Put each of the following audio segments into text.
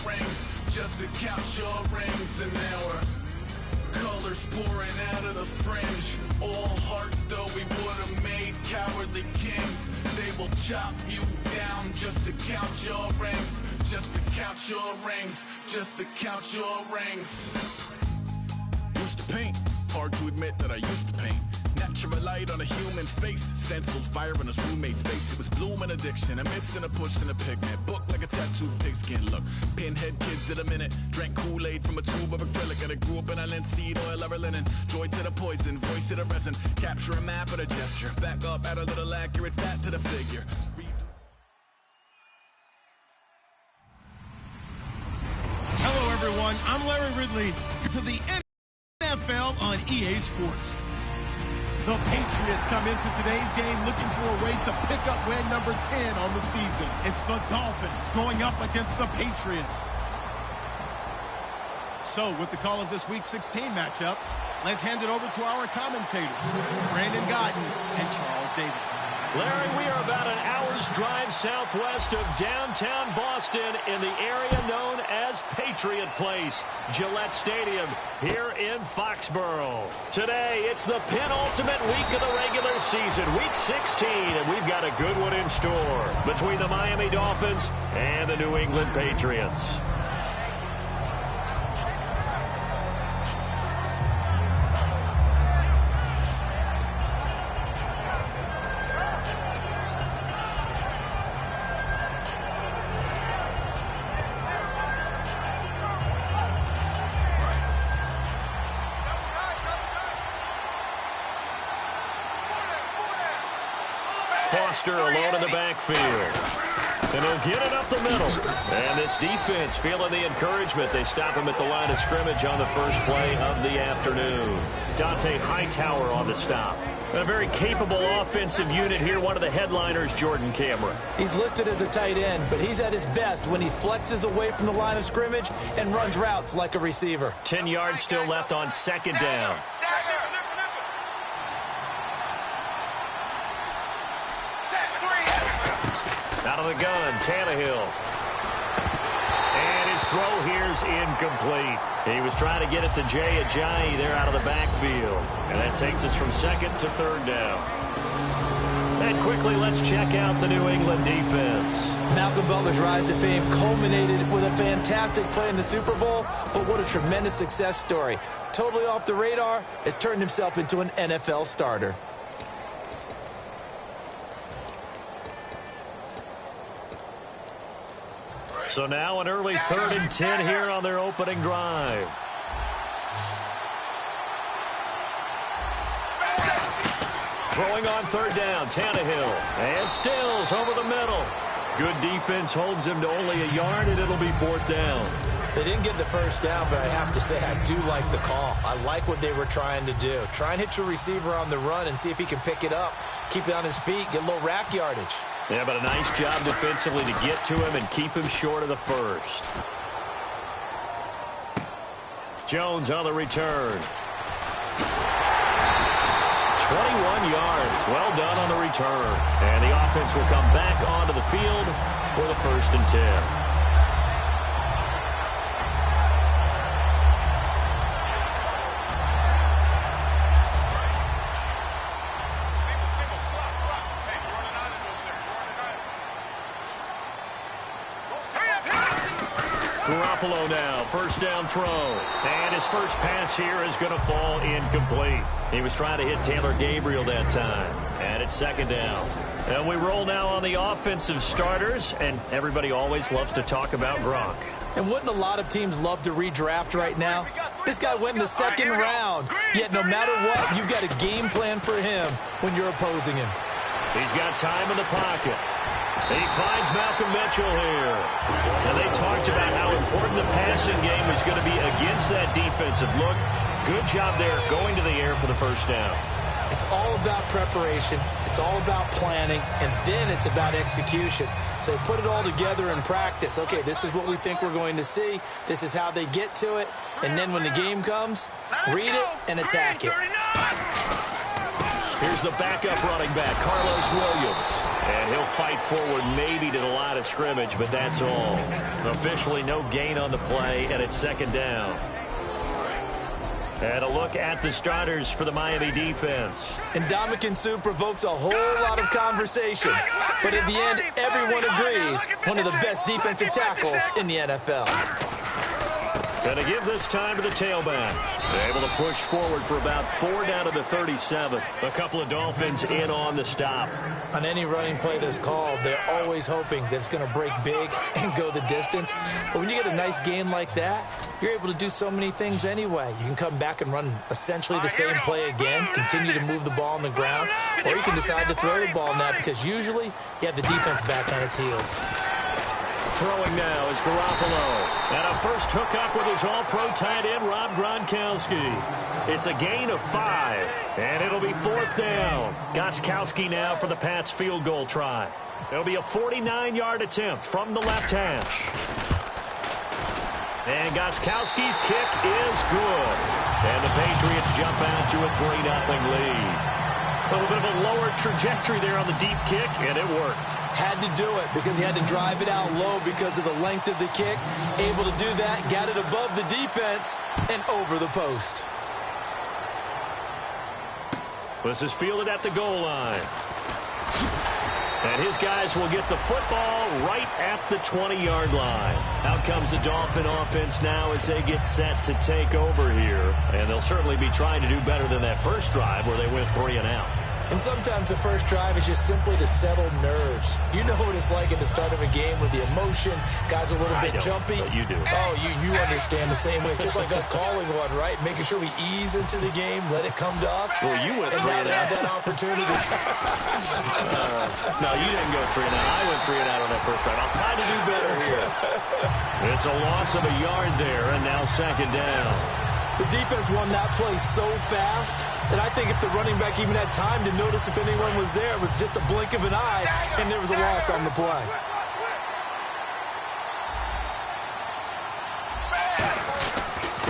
rings, just to count your rings. And now we're colors pouring out of the fringe. All heart though we would have made cowardly kings. They will chop you down just to count your rings, just to count your rings, just to count your rings. Used to paint, hard to admit that I used to paint. Natural light on a human face, stenciled fire in his roommate's face. It was bloom and addiction, a miss and a push and a pigment. Book like a tattooed pigskin look. Pinhead kids in a minute, drank Kool-Aid from a tube of acrylic. And I grew up in a linseed oil or a linen. Joy to the poison, voice to the resin. Capture a map of a gesture. Back up, add a little accurate fat to the figure. Hello everyone, I'm Larry Ridley to the NFL on EA Sports. The Patriots come into today's game looking for a way to pick up win number 10 on the season. It's the Dolphins going up against the Patriots. So, with the call of this Week 16 matchup, let's hand it over to our commentators, Brandon Godden and Charles Davis. Larry, we are about an hour's drive southwest of downtown Boston in the area known as Patriot Place, Gillette Stadium, here in Foxborough. Today, it's the penultimate week of the regular season, Week 16, and we've got a good one in store between the Miami Dolphins and the New England Patriots. Foster alone in the backfield. And he'll get it up the middle. And this defense feeling the encouragement. They stop him at the line of scrimmage on the first play of the afternoon. Dante Hightower on the stop. And a very capable offensive unit here. One of the headliners, Jordan Cameron. He's listed as a tight end, but he's at his best when he flexes away from the line of scrimmage and runs routes like a receiver. 10 yards still left on second down. Out of the gun, Tannehill. And his throw here's incomplete. He was trying to get it to Jay Ajayi there out of the backfield. And that takes us from second to third down. And quickly, let's check out the New England defense. Malcolm Butler's rise to fame culminated with a fantastic play in the Super Bowl, but what a tremendous success story. Totally off the radar, has turned himself into an NFL starter. So now an early 3rd and 10 here on their opening drive. Throwing on third down, Tannehill. And Stills over the middle. Good defense holds him to only a yard, and it'll be 4th down. They didn't get the first down, but I have to say I do like the call. I like what they were trying to do. Try and hit your receiver on the run and see if he can pick it up, keep it on his feet, get a little rack yardage. Yeah, but a nice job defensively to get to him and keep him short of the first. Jones on the return. 21 yards. Well done on the return. And the offense will come back onto the field for the 1st and 10. Garoppolo now, 1st down throw. And his first pass here is going to fall incomplete. He was trying to hit Taylor Gabriel that time. And it's 2nd down. And we roll now on the offensive starters, and everybody always loves to talk about Gronk. And wouldn't a lot of teams love to redraft right now? This guy went in the 2nd round. Yet no matter what, you've got a game plan for him when you're opposing him. He's got time in the pocket. He finds Malcolm Mitchell here. And they talked about how important the passing game was going to be against that defensive look. Good job there going to the air for the 1st down. It's all about preparation. It's all about planning. And then it's about execution. So they put it all together in practice. Okay, this is what we think we're going to see. This is how they get to it. And then when the game comes, read it and attack it. Here's the backup running back, Carlos Williams. And he'll fight forward maybe to the line of scrimmage, but that's all. Officially no gain on the play, and it's second down. And a look at the starters for the Miami defense. And Ndamukong Suh provokes a whole lot of conversation. But at the end, everyone agrees, one of the best defensive tackles in the NFL. Going to give this time to the tailback. They're able to push forward for about 4 down to the 37. A couple of Dolphins in on the stop. On any running play that's called, they're always hoping that it's going to break big and go the distance. But when you get a nice gain like that, you're able to do so many things anyway. You can come back and run essentially the same play again, continue to move the ball on the ground, or you can decide to throw the ball now because usually you have the defense back on its heels. Throwing now is Garoppolo. And a first hookup with his all-pro tight end, Rob Gronkowski. It's a gain of 5, and it'll be 4th down. Gostkowski now for the Pats field goal try. It'll be a 49-yard attempt from the left hash. And Gostkowski's kick is good. And the Patriots jump out to a 3-0 lead. A little bit of a lower trajectory there on the deep kick, and it worked. Had to do it because he had to drive it out low because of the length of the kick. Able to do that, got it above the defense, and over the post. This is fielded at the goal line. And his guys will get the football right at the 20-yard line. Out comes the Dolphin offense now as they get set to take over here. And they'll certainly be trying to do better than that first drive where they went 3 and out. And sometimes the first drive is just simply to settle nerves. You know what it's like at the start of a game with the emotion. Guys a little bit jumpy. But you do. Oh, you understand the same way. It's just like us calling one, right? Making sure we ease into the game, let it come to us. Well, you went 3 and out. That opportunity. No, you didn't go 3 and out. I went 3 and out on that first drive. I'll try to do better here. It's a loss of a yard there, and now second down. The defense won that play so fast that I think if the running back even had time to notice if anyone was there, it was just a blink of an eye, and there was a loss on the play.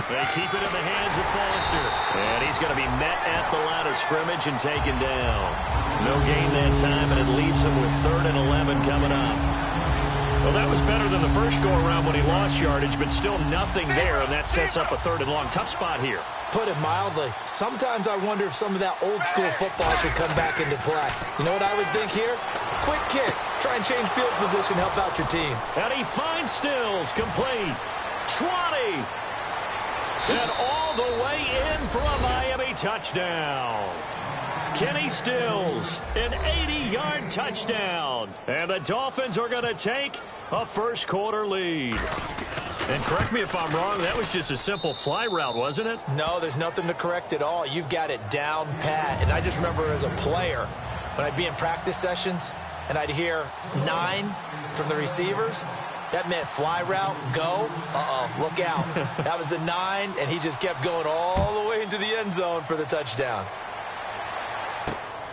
They keep it in the hands of Foster. And he's going to be met at the line of scrimmage and taken down. No gain that time, and it leaves him with 3rd and 11 coming up. Well, that was better than the first go-around when he lost yardage, but still nothing there, and that sets up a 3rd and long. Tough spot here. Put it mildly. Sometimes I wonder if some of that old-school football should come back into play. You know what I would think here? Quick kick. Try and change field position, help out your team. And he finds Stills, complete. 20. And all the way in for a Miami touchdown. Kenny Stills, an 80-yard touchdown. And the Dolphins are going to take a first-quarter lead. And correct me if I'm wrong, that was just a simple fly route, wasn't it? No, there's nothing to correct at all. You've got it down pat. And I just remember as a player, when I'd be in practice sessions, and I'd hear 9 from the receivers, that meant fly route, go, look out. That was the 9, and he just kept going all the way into the end zone for the touchdown.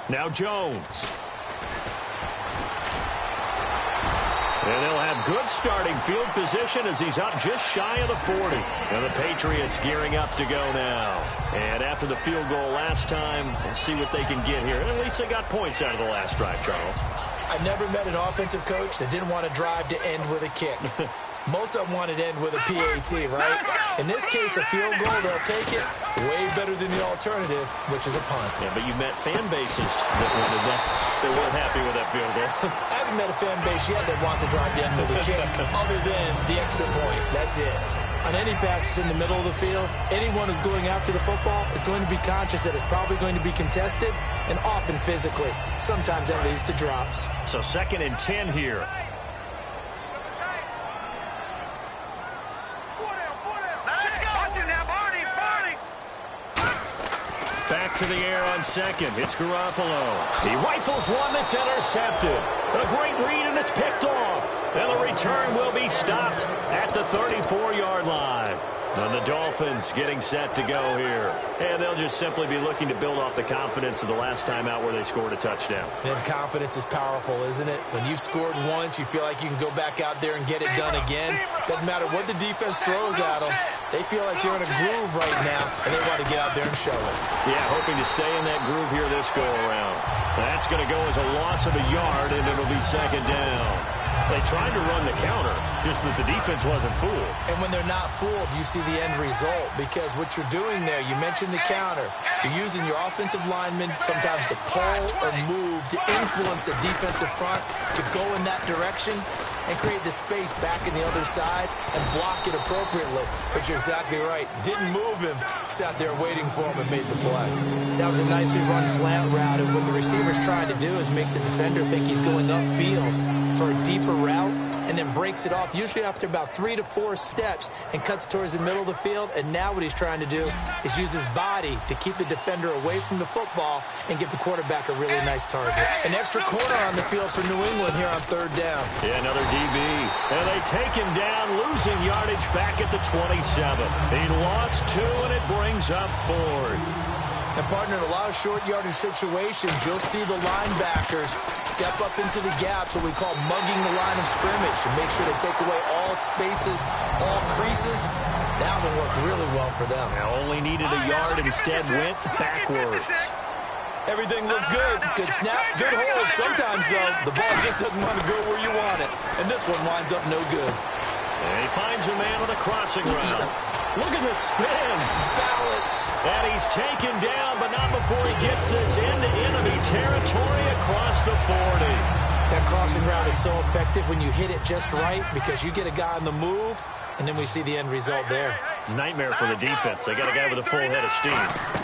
Now Jones. And they'll have good starting field position as he's up just shy of the 40. And the Patriots gearing up to go now. And after the field goal last time, we'll see what they can get here. And at least they got points out of the last drive, Charles. I've never met an offensive coach that didn't want to drive to end with a kick. Most of them want to end with a PAT, right? In this case, a field goal, they'll take it way better than the alternative, which is a punt. Yeah, but you met fan bases that weren't happy with that field goal. I haven't met a fan base yet that wants to drive to end with a kick other than the extra point. That's it. On any passes in the middle of the field, anyone who's going after the football is going to be conscious that it's probably going to be contested and often physically. Sometimes that leads to drops. So 2nd and 10 here. Back to the air on 2nd. It's Garoppolo. He rifles one that's intercepted. A great read, and it's picked off. And the return will be stopped at the 34-yard line. And the Dolphins getting set to go here. And they'll just simply be looking to build off the confidence of the last time out where they scored a touchdown. And confidence is powerful, isn't it? When you've scored once, you feel like you can go back out there and get it done again. Doesn't matter what the defense throws at them. They feel like they're in a groove right now, and they want to get out there and show it. Yeah, hoping to stay in that groove here this go-around. That's going to go as a loss of a yard, and it'll be second down. They tried to run the counter, just that the defense wasn't fooled. And when they're not fooled, you see the end result. Because what you're doing there, you mentioned the counter. You're using your offensive linemen sometimes to pull or move to influence the defensive front to go in that direction and create the space back in the other side and block it appropriately. But you're exactly right. Didn't move him. Sat there waiting for him and made the play. That was a nicely run slant route. And what the receiver's trying to do is make the defender think he's going upfield for a deeper route, and then breaks it off, usually after about 3 to 4 steps, and cuts towards the middle of the field. And now what he's trying to do is use his body to keep the defender away from the football and give the quarterback a really nice target. An extra corner on the field for New England here on third down. Yeah, another DB. And they take him down, losing yardage back at the 27. He lost 2, and it brings up 4th. And, partner, in a lot of short yardage situations, you'll see the linebackers step up into the gaps, what we call mugging the line of scrimmage, to make sure they take away all spaces, all creases. That one worked really well for them. Now only needed a yard, instead went backwards. Everything looked good. Good snap, good hold. Sometimes, though, the ball just doesn't want to go where you want it. And this one winds up no good. And he finds a man on a crossing route. Look at the spin. Balance. And he's taken down, but not before he gets this into enemy territory across the 40. That crossing route is so effective when you hit it just right, because you get a guy on the move, and then we see the end result there. It's a nightmare for the defense. They got a guy with a full head of steam.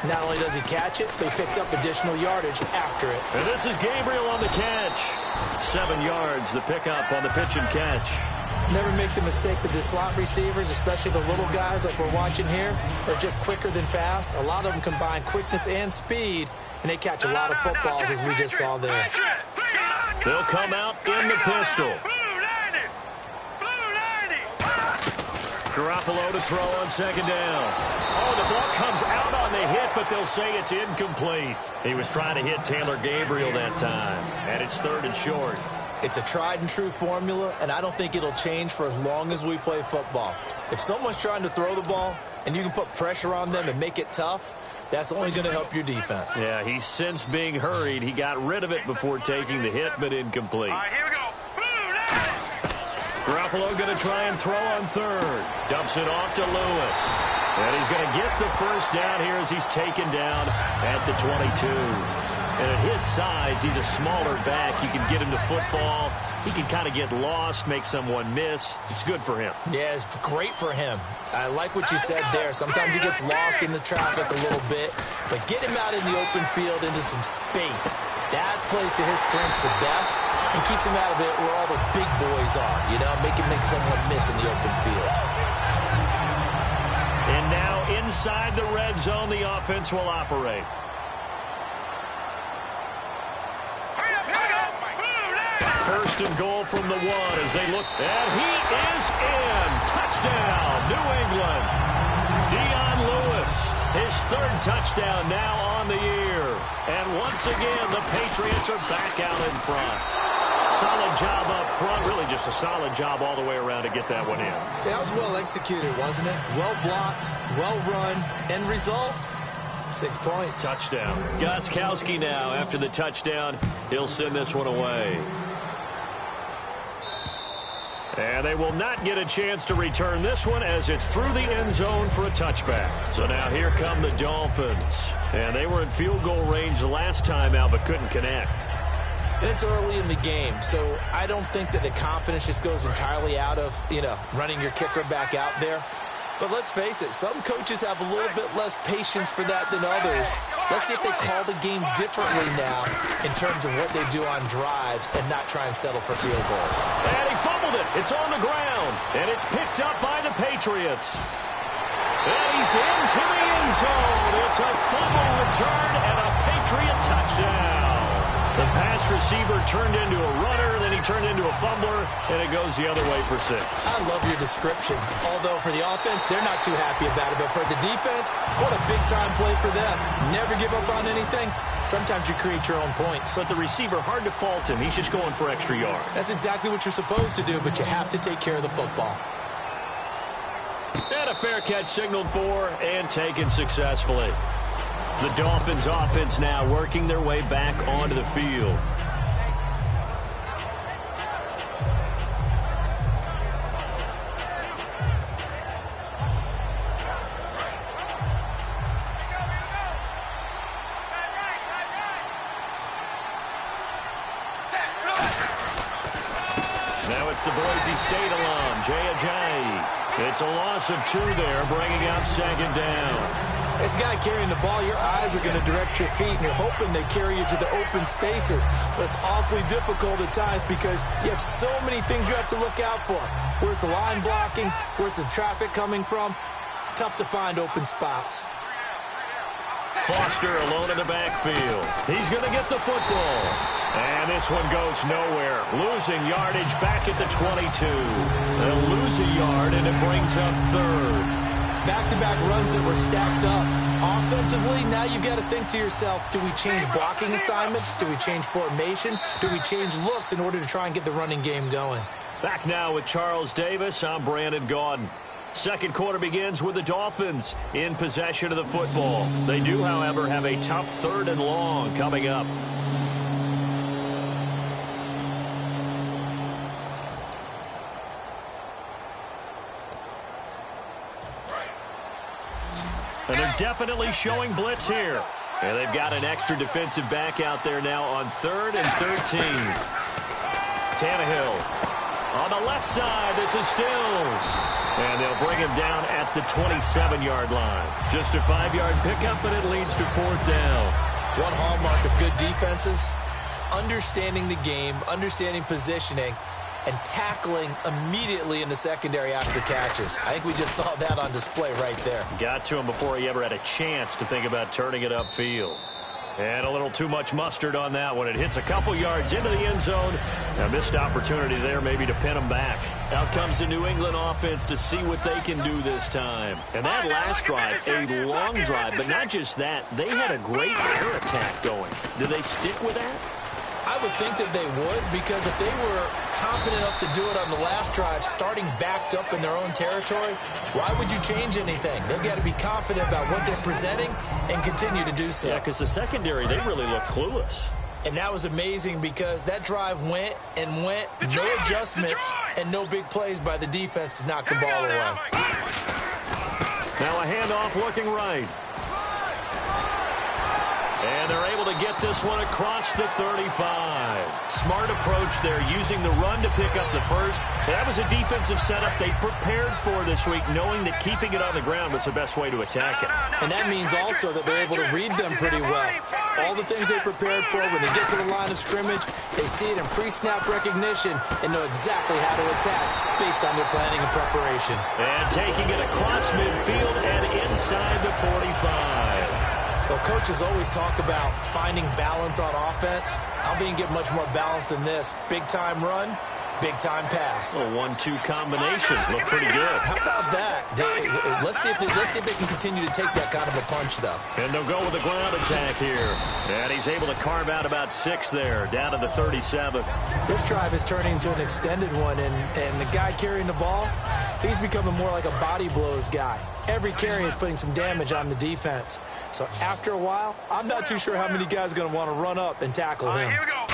Not only does he catch it, but he picks up additional yardage after it. And this is Gabriel on the catch. 7 yards, the pickup on the pitch and catch. Never make the mistake that the slot receivers, especially the little guys like we're watching here, are just quicker than fast. A lot of them combine quickness and speed, and they catch a lot of footballs, as we just saw there. They'll come out in the pistol. Garoppolo to throw on second down. Oh, the ball comes out on the hit, but they'll say it's incomplete. He was trying to hit Taylor Gabriel that time, and it's 3rd and short. It's a tried-and-true formula, and I don't think it'll change for as long as we play football. If someone's trying to throw the ball and you can put pressure on them and make it tough, that's only going to help your defense. Yeah, he's since being hurried. He got rid of it before taking the hit, but incomplete. All right, here we go. Garoppolo going to try and throw on 3rd. Dumps it off to Lewis. And he's going to get the first down here as he's taken down at the 22. And at his size, he's a smaller back. You can get him to football. He can kind of get lost, make someone miss. It's good for him. Yeah, it's great for him. I like what you said there. Sometimes he gets lost in the traffic a little bit. But get him out in the open field into some space. That plays to his strengths the best and keeps him out of it where all the big boys are. You know, make someone miss in the open field. And now inside the red zone, the offense will operate. First and goal from the 1 as they look. And he is in. Touchdown, New England. Dion Lewis, his 3rd touchdown now on the year. And once again, the Patriots are back out in front. Solid job up front. Really just a solid job all the way around to get that one in. That was well executed, wasn't it? Well blocked, well run. End result, 6 points. Touchdown. Gostkowski now after the touchdown. He'll send this one away. And they will not get a chance to return this one as it's through the end zone for a touchback. So now here come the Dolphins. And they were in field goal range the last time out but couldn't connect. And it's early in the game, so I don't think that the confidence just goes entirely out of, running your kicker back out there. But let's face it, some coaches have a little bit less patience for that than others. Let's see if they call the game differently now in terms of what they do on drives and not try and settle for field goals. And he fumbled it. It's on the ground. And it's picked up by the Patriots. And he's into the end zone. It's a fumble return and a Patriot touchdown. The pass receiver turned into a runner. then he turned into a fumbler, and it goes the other way for 6. I love your description. Although for the offense, they're not too happy about it. But for the defense, what a big-time play for them. Never give up on anything. Sometimes you create your own points. But the receiver, hard to fault him. He's just going for extra yard. That's exactly what you're supposed to do, but you have to take care of the football. And a fair catch signaled for and taken successfully. The Dolphins offense now working their way back onto the field. Now it's the Boise State alum, GETyoPOPCORNrdyy. It's a loss of 2 there, bringing up 2nd down. As a guy carrying the ball, your eyes are going to direct your feet, and you're hoping they carry you to the open spaces. But it's awfully difficult at times because you have so many things you have to look out for. Where's the line blocking? Where's the traffic coming from? Tough to find open spots. Foster alone in the backfield. He's going to get the football. And this one goes nowhere. Losing yardage back at the 22. They'll lose a yard, and it brings up 3rd. Back-to-back runs that were stacked up. Offensively, now you've got to think to yourself, do we change blocking assignments? Do we change formations? Do we change looks in order to try and get the running game going? Back now with Charles Davis. I'm Brandon Gaudin. Second quarter begins with the Dolphins in possession of the football. They do, however, have a tough 3rd and long coming up. And they're definitely showing blitz here. And they've got an extra defensive back out there now on 3rd and 13. Tannehill on the left side. This is Stills. And they'll bring him down at the 27-yard line. Just a 5-yard pickup, and it leads to 4th down. One hallmark of good defenses is understanding the game, understanding positioning, and tackling immediately in the secondary after catches. I think we just saw that on display right there. Got to him before he ever had a chance to think about turning it upfield. And a little too much mustard on that one. It hits a couple yards into the end zone. A missed opportunity there maybe to pin him back. Out comes the New England offense to see what they can do this time. And that last drive, a long drive, but not just that. They had a great air attack going. Do they stick with that? I would think that they would, because if they were confident enough to do it on the last drive, starting backed up in their own territory, why would you change anything? They've got to be confident about what they're presenting and continue to do so. Yeah, because the secondary, they really look clueless. And that was amazing because that drive went and went, no adjustments and no big plays by the defense to knock the ball away. Now a handoff looking right. And they're able to get this one across the 35. Smart approach there, using the run to pick up the first. That was a defensive setup they prepared for this week, knowing that keeping it on the ground was the best way to attack it. And that means also that they're able to read them pretty well. All the things they prepared for, when they get to the line of scrimmage, they see it in pre-snap recognition and know exactly how to attack based on their planning and preparation. And taking it across midfield and inside the 45. Well, coaches always talk about finding balance on offense. I don't think you get much more balance than this. Big-time run, big-time pass. A 1-2 combination. Look pretty good. How about that? Let's see if they can continue to take that kind of a punch, though. And they'll go with a ground attack here. And he's able to carve out about 6 there, down to the 37. This drive is turning into an extended one, and the guy carrying the ball, he's becoming more like a body blows guy. Every carry is putting some damage on the defense. So after a while, I'm not too sure how many guys are going to want to run up and tackle him. Here we go.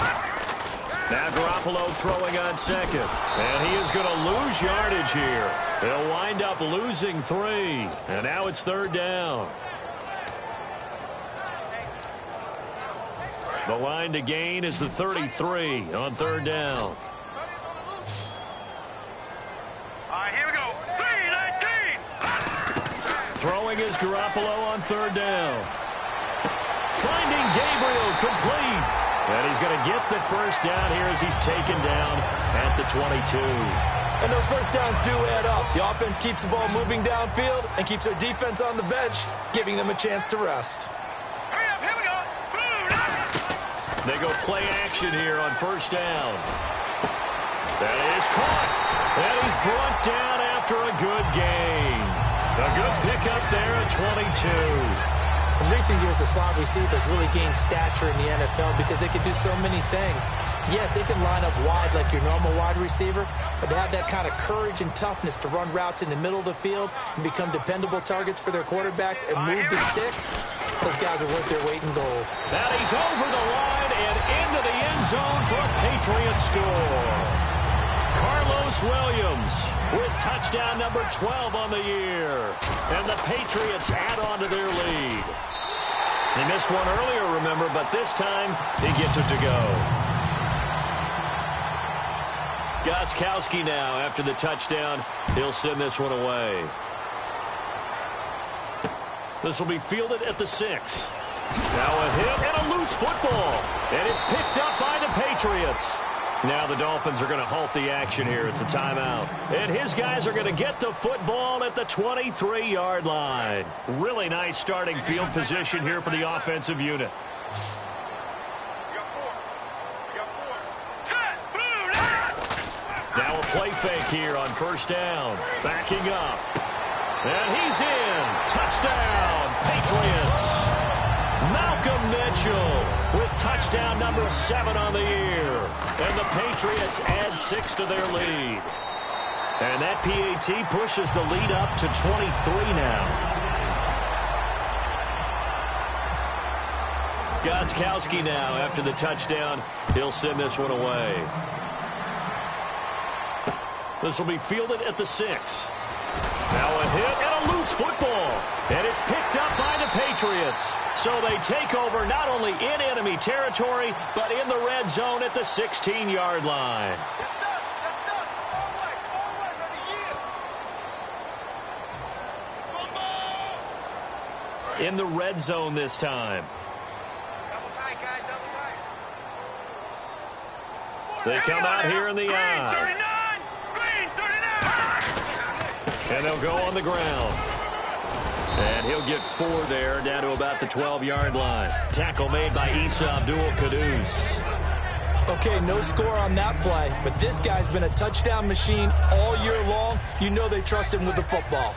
Now Garoppolo throwing on second. And he is going to lose yardage here. They'll wind up losing 3. And now it's 3rd down. The line to gain is the 33 on 3rd down. Here we go. 3-19. Throwing is Garoppolo on 3rd down. Finding Gabriel complete. And he's going to get the first down here as he's taken down at the 22. And those first downs do add up. The offense keeps the ball moving downfield and keeps their defense on the bench, giving them a chance to rest. Hurry up, here we go. They go play action here on 1st down. That is caught. And he's brought down after a good gain. A good pickup there at 22. In recent years, the slot receivers really gained stature in the NFL because they can do so many things. Yes, they can line up wide like your normal wide receiver, but to have that kind of courage and toughness to run routes in the middle of the field and become dependable targets for their quarterbacks and move the sticks, those guys are worth their weight in gold. Now he's over the line and into the end zone for a Patriot score. Carlos Williams with touchdown number 12 on the year. And the Patriots add on to their lead. They missed one earlier, remember, but this time he gets it to go. Gostkowski now after the touchdown. He'll send this one away. This will be fielded at the 6. Now a hit and a loose football. And it's picked up by the Patriots. Now the Dolphins are going to halt the action here. It's a timeout. And his guys are going to get the football at the 23-yard line. Really nice starting field position here for the offensive unit. Now a play fake here on first down. Backing up. And he's in. Touchdown, Patriots. Malcolm Mitchell with touchdown number 7 on the year. And the Patriots add 6 to their lead. And that PAT pushes the lead up to 23 now. Gostkowski now after the touchdown. He'll send this one away. This will be fielded at the 6. Now a hit and a loose football. And it's picked up by the Patriots. So they take over not only in enemy territory, but in the red zone at the 16-yard line. In the red zone this time. They come out here in the eye. And they'll go on the ground. And he'll get 4 there, down to about the 12-yard line. Tackle made by Issa Abdul-Quddus. Okay, no score on that play, but this guy's been a touchdown machine all year long. You know they trust him with the football.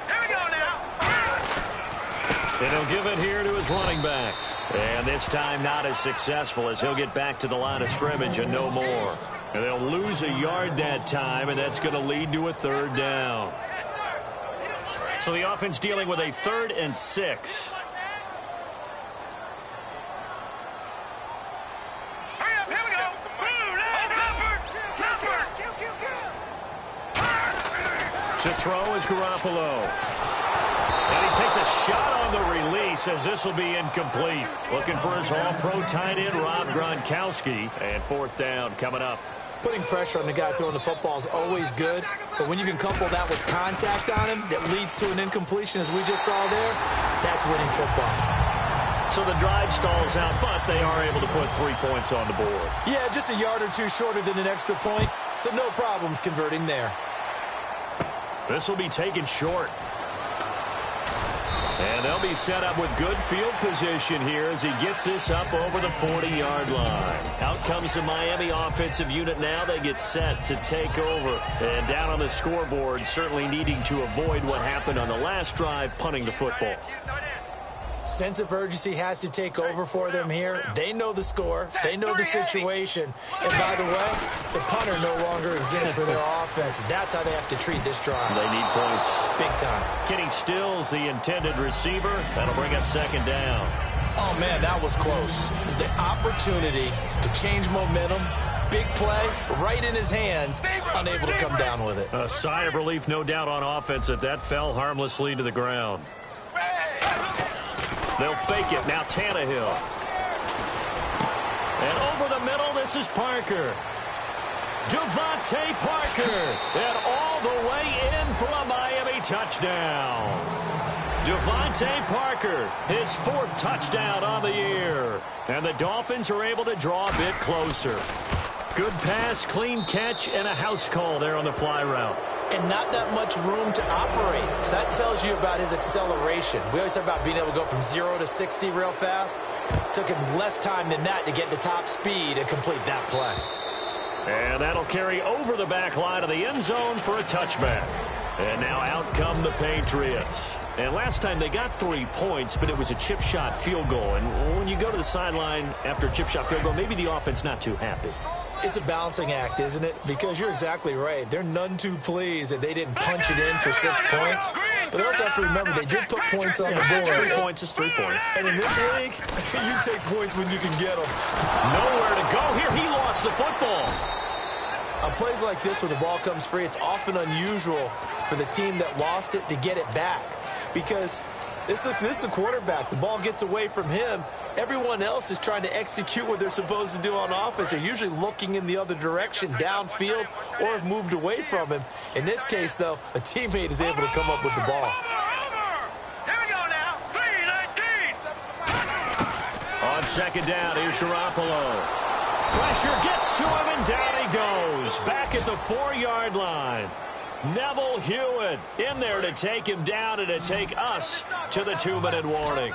Here we go now. And he'll give it here to his running back. And this time not as successful as he'll get back to the line of scrimmage and no more. And they'll lose a yard that time, and that's going to lead to a 3rd down. So the offense dealing with a 3rd and 6. Hurry up, here we go. To throw is Garoppolo. And he takes a shot on the release as this will be incomplete. Looking for his all-pro tight end, Rob Gronkowski. And 4th down coming up. Putting pressure on the guy throwing the football is always good, but when you can couple that with contact on him that leads to an incompletion, as we just saw there, that's winning football. So the drive stalls out, but they are able to put 3 points on the board. Yeah, just a yard or 2 shorter than an extra point, so no problems converting there. This will be taken short. And they'll be set up with good field position here as he gets this up over the 40-yard line. Out comes the Miami offensive unit now. They get set to take over. And down on the scoreboard, certainly needing to avoid what happened on the last drive, punting the football. Sense of urgency has to take over for them here. They know the score. They know the situation. And by the way, the punter no longer exists for their offense. That's how they have to treat this drive. They need points. Big time. Kenny Stills, the intended receiver. That'll bring up 2nd down. Oh, man, that was close. The opportunity to change momentum, big play, right in his hands, unable to come down with it. A sigh of relief, no doubt, on offense that fell harmlessly to the ground. They'll fake it. Now Tannehill. And over the middle, this is Parker. Devontae Parker. And all the way in for a Miami touchdown. Devontae Parker, his 4th touchdown on the year. And the Dolphins are able to draw a bit closer. Good pass, clean catch, and a house call there on the fly route. And not that much room to operate. So that tells you about his acceleration. We always talk about being able to go from 0 to 60 real fast. Took him less time than that to get to top speed and complete that play. And that'll carry over the back line of the end zone for a touchback. And now out come the Patriots. And last time they got 3 points, but it was a chip shot field goal. And when you go to the sideline after a chip shot field goal, maybe the offense not too happy. It's a balancing act, isn't it? Because you're exactly right. They're none too pleased that they didn't punch it in for 6 points. But they also have to remember they did put points on the board. 3 points is 3 points. And in this league, you take points when you can get them. Nowhere to go here. He lost the football. On plays like this, when the ball comes free, it's often unusual for the team that lost it to get it back. Because this is the quarterback. The ball gets away from him. Everyone else is trying to execute what they're supposed to do on offense. They're usually looking in the other direction, downfield, or have moved away from him. In this case, though, a teammate is able to come up with the ball. Here we go now. 3-19. On second down, here's Garoppolo. Pressure gets to him, and down he goes. Back at the 4-yard line. Neville Hewitt in there to take him down and to take us to the 2-minute warning.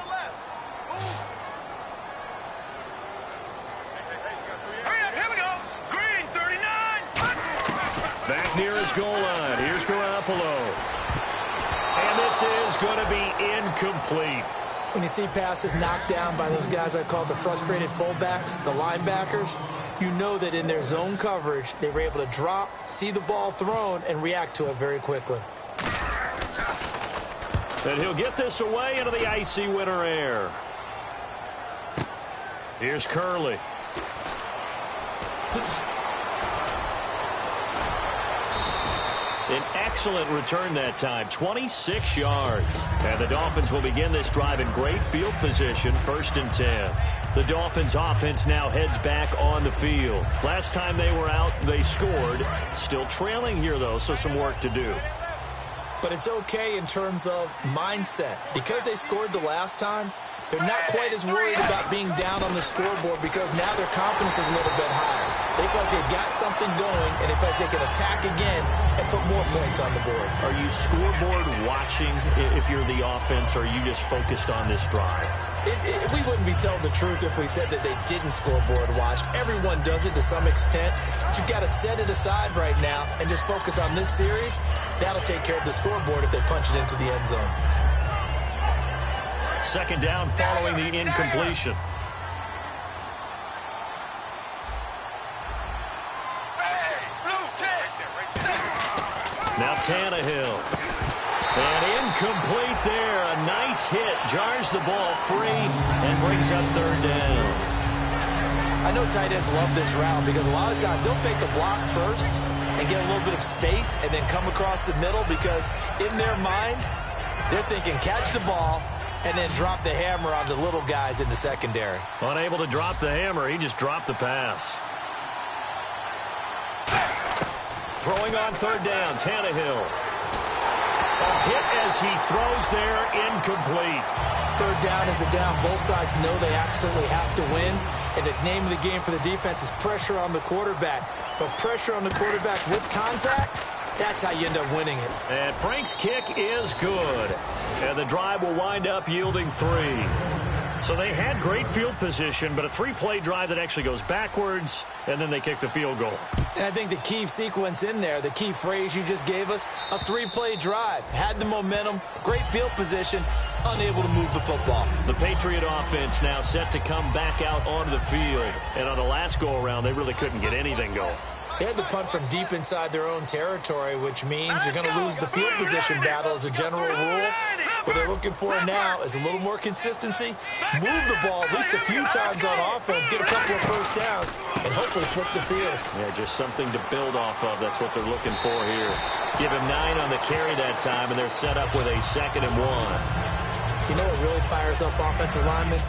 Here we go. Green 39. Back near his goal line. Here's Garoppolo. And this is going to be incomplete. When you see passes knocked down by those guys I call the frustrated fullbacks, the linebackers, you know that in their zone coverage, they were able to drop, see the ball thrown, and react to it very quickly. And he'll get this away into the icy winter air. Here's Curley. An excellent return that time, 26 yards. And the Dolphins will begin this drive in great field position, 1st and 10. The Dolphins offense now heads back on the field. Last time they were out, they scored. Still trailing here, though, so some work to do. But it's okay in terms of mindset. Because they scored the last time, they're not quite as worried about being down on the scoreboard because now their confidence is a little bit higher. They feel like they've got something going, and they feel like they can attack again and put more points on the board. Are you scoreboard watching if you're the offense, or are you just focused on this drive? We wouldn't be telling the truth if we said that they didn't scoreboard watch. Everyone does it to some extent, but you've got to set it aside right now and just focus on this series. That'll take care of the scoreboard if they punch it into the end zone. Second down following the incompletion. Now Tannehill. And incomplete there. A nice hit. Jars the ball free and brings up 3rd down. I know tight ends love this route because a lot of times they'll fake a block first and get a little bit of space and then come across the middle because in their mind, they're thinking catch the ball and then drop the hammer on the little guys in the secondary. Unable to drop the hammer, he just dropped the pass. Throwing on 3rd down, Tannehill. A hit as he throws there, incomplete. 3rd down is the down. Both sides know they absolutely have to win. And the name of the game for the defense is pressure on the quarterback. But pressure on the quarterback with contact, that's how you end up winning it. And Frank's kick is good. And the drive will wind up yielding 3. So they had great field position, but a 3-play drive that actually goes backwards, and then they kick the field goal. And I think the key sequence in there, the key phrase you just gave us, a 3-play drive. Had the momentum, great field position, unable to move the football. The Patriot offense now set to come back out onto the field. And on the last go-around, they really couldn't get anything going. They had to punt from deep inside their own territory, which means you're going to lose the field position battle as a general rule. What they're looking for now is a little more consistency, move the ball at least a few times on offense, get a couple of first downs, and hopefully flip the field. Yeah, just something to build off of. That's what they're looking for here. Give him 9 on the carry that time, and they're set up with a 2nd and 1. You know what really fires up offensive linemen?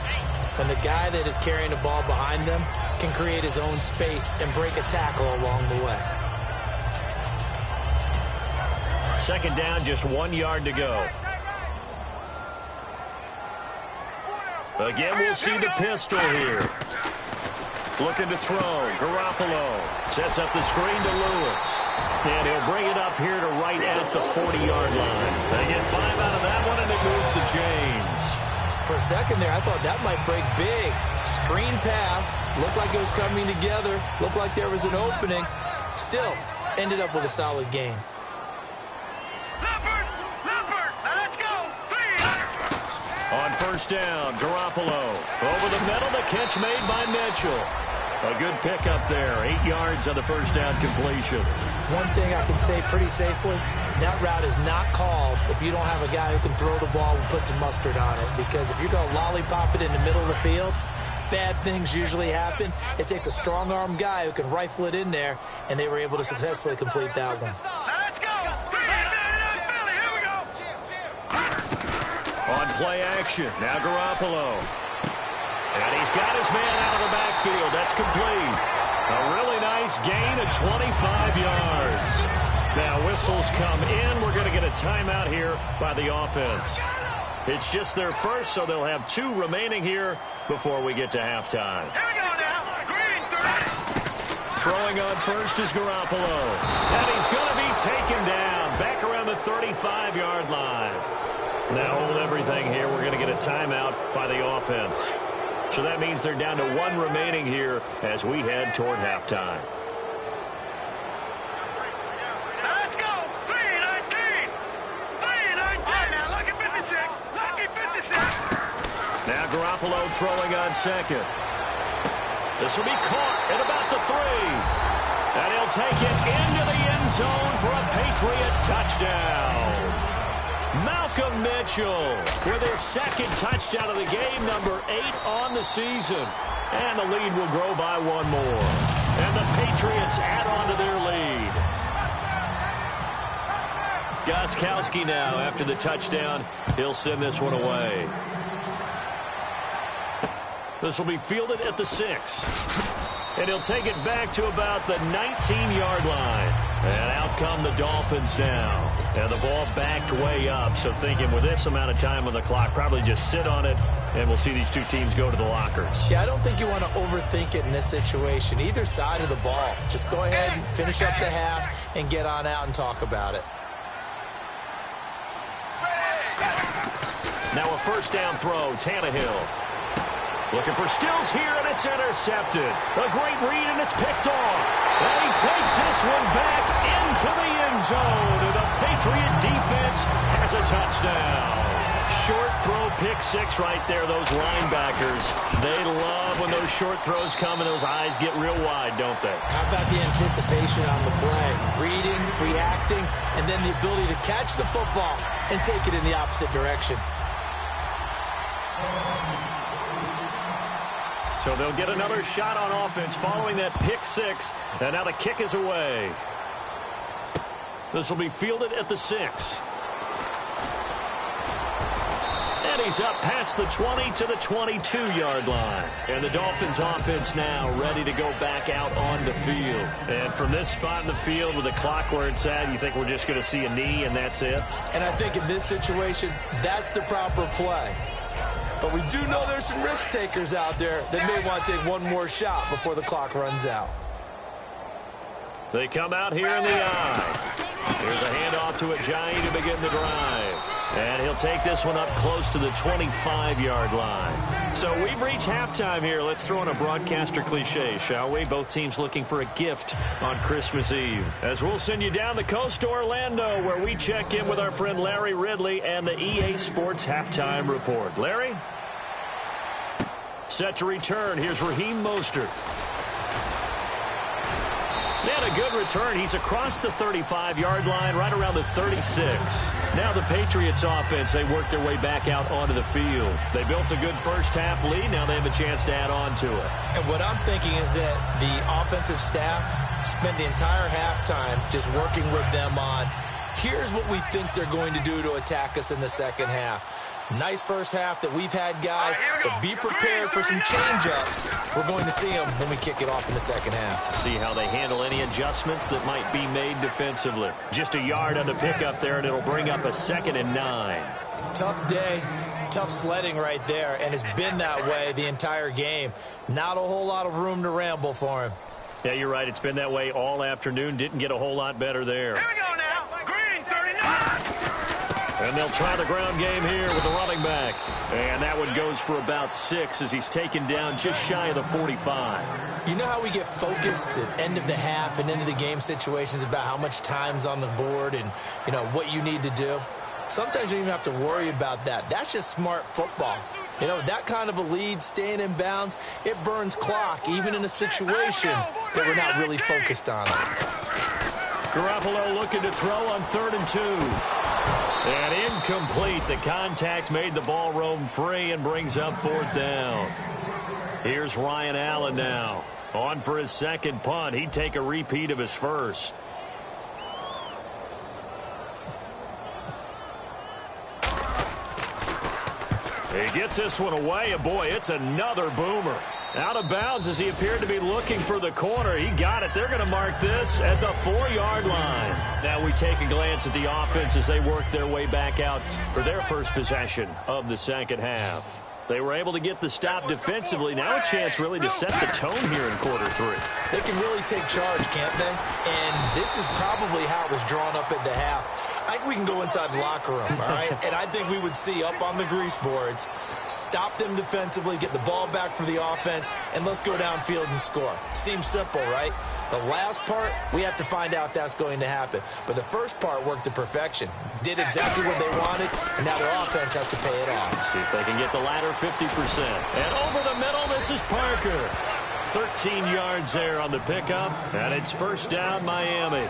When the guy that is carrying the ball behind them can create his own space and break a tackle along the way. 2nd down, just 1 yard to go. Again, we'll see the pistol here. Looking to throw. Garoppolo sets up the screen to Lewis. And he'll bring it up here to right at the 40-yard line. They get 5 out of that one, and it moves the chains. For a second there, I thought that might break big. Screen pass. Looked like it was coming together. Looked like there was an opening. Still, ended up with a solid game. Let's go. On first down, Garoppolo. Over the middle, the catch made by Mitchell. A good pickup there. 8 yards on the first down completion. One thing I can say pretty safely, that route is not called if you don't have a guy who can throw the ball and put some mustard on it. Because if you're going to lollipop it in the middle of the field, bad things usually happen. It takes a strong-arm guy who can rifle it in there, and they were able to successfully complete that one. Let's go. Philly, here we go. On play action, now Garoppolo. And he's got his man out of the backfield. That's complete. A really nice gain of 25 yards. Now whistles come in. We're going to get a timeout here by the offense. It's just their first, so they'll have 2 remaining here before we get to halftime. Here we go now. Green 30. Throwing on first is Garoppolo. And he's going to be taken down back around the 35-yard line. Now hold everything here. We're going to get a timeout by the offense. So that means they're down to 1 remaining here as we head toward halftime. Let's go. 3-19. 3-19. Now lucky 56. Lucky 56. Now Garoppolo throwing on second. This will be caught at about the 3. And he'll take it into the end zone for a Patriot touchdown. Malcolm Mitchell with his second touchdown of the game, number 8 on the season. And the lead will grow by 1 more. And the Patriots add on to their lead. Gostkowski now after the touchdown. He'll send this one away. This will be fielded at the 6. And he'll take it back to about the 19-yard line. And out come the Dolphins now. And the ball backed way up. So thinking with this amount of time on the clock, probably just sit on it, and we'll see these 2 teams go to the lockers. Yeah, I don't think you want to overthink it in this situation. Either side of the ball. Just go ahead and finish up the half and get on out and talk about it. Now a first down throw, Tannehill. Looking for Stills here, and it's intercepted. A great read, and it's picked off. And he takes this one back into the end zone. And the Patriot defense has a touchdown. Short throw, pick 6 right there, those linebackers. They love when those short throws come and those eyes get real wide, don't they? How about the anticipation on the play? Reading, reacting, and then the ability to catch the football and take it in the opposite direction. So they'll get another shot on offense following that pick 6. And now the kick is away. This will be fielded at the 6. And he's up past the 20 to the 22-yard line. And the Dolphins offense now ready to go back out on the field. And from this spot in the field with the clock where it's at, you think we're just going to see a knee and that's it? And I think in this situation, that's the proper play. But we do know there's some risk takers out there that may want to take one more shot before the clock runs out. They come out here in the eye. Here's a handoff to Ajayi to begin the drive. And he'll take this one up close to the 25-yard line. So we've reached halftime here. Let's throw in a broadcaster cliche, shall we? Both teams looking for a gift on Christmas Eve. As we'll send you down the coast to Orlando, where we check in with our friend Larry Ridley and the EA Sports Halftime Report. Larry? Set to return. Here's Raheem Mostert. And a good return. He's across the 35-yard line, right around the 36. Now the Patriots offense, they work their way back out onto the field. They built a good first-half lead. Now they have a chance to add on to it. And what I'm thinking is that the offensive staff spent the entire halftime just working with them on, here's what we think they're going to do to attack us in the second half. Nice first half that we've had, guys, but be prepared for some change-ups. We're going to see them when we kick it off in the second half. See how they handle any adjustments that might be made defensively. Just a yard on the pickup there, and it'll bring up a 2nd and 9. Tough day, tough sledding right there, and it's been that way the entire game. Not a whole lot of room to ramble for him. Yeah, you're right. It's been that way all afternoon. Didn't get a whole lot better there. Here we go now. Green 39. And they'll try the ground game here with the running back. And that one goes for about 6 as he's taken down just shy of the 45. You know how we get focused at end of the half and end of the game situations about how much time's on the board and, you know, what you need to do? Sometimes you don't even have to worry about that. That's just smart football. You know, that kind of a lead, staying in bounds, it burns clock, even in a situation that we're not really focused on. Garoppolo looking to throw on 3rd and 2. And incomplete. The contact made the ball roam free and brings up 4th down. Here's Ryan Allen now. On for his second punt. He'd take a repeat of his first. He gets this one away, and boy, it's another boomer. Out of bounds as he appeared to be looking for the corner. He got it. They're going to mark this at the 4-yard line. Now we take a glance at the offense as they work their way back out for their first possession of the second half. They were able to get the stop defensively. Now a chance really to set the tone here in quarter 3. They can really take charge, can't they? And this is probably how it was drawn up at the half. I think we can go inside the locker room, all right? And I think we would see up on the grease boards, stop them defensively, get the ball back for the offense, and let's go downfield and score. Seems simple, right? The last part, we have to find out that's going to happen. But the first part worked to perfection. Did exactly what they wanted, and now their offense has to pay it off. See if they can get the latter 50%. And over the middle, this is Parker. 13 yards there on the pickup, and it's first down, Miami.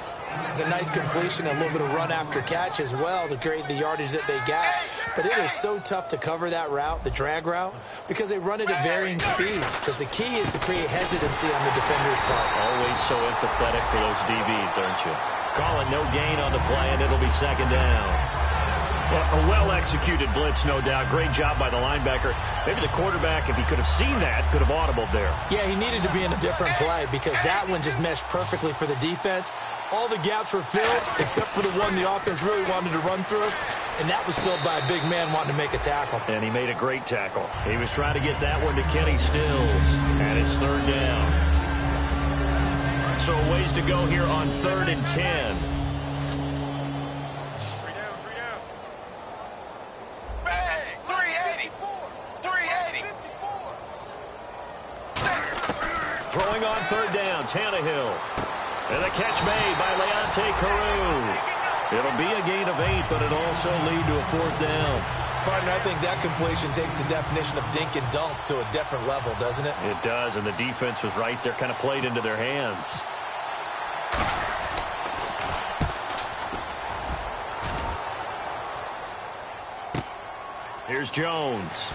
It's a nice completion, a little bit of run after catch as well to create the yardage that they got. But it is so tough to cover that route, the drag route, because they run it at varying speeds. Because the key is to create hesitancy on the defender's part. Always so empathetic for those DBs, aren't you? Call it no gain on the play, and it'll be second down. A well-executed blitz, no doubt. Great job by the linebacker. Maybe the quarterback, if he could have seen that, could have audibled there. Yeah, he needed to be in a different play because that one just meshed perfectly for the defense. All the gaps were filled except for the one the offense really wanted to run through, and that was filled by a big man wanting to make a tackle. And he made a great tackle. He was trying to get that one to Kenny Stills, and it's 3rd down. So a ways to go here on 3rd and 10. Throwing on 3rd down, Tannehill. And the catch made by Leonte Carew. It'll be a gain of 8, but it'll also lead to a 4th down. Partner, I think that completion takes the definition of dink and dunk to a different level, doesn't it? It does, and the defense was right there, kind of played into their hands. Here's Jones.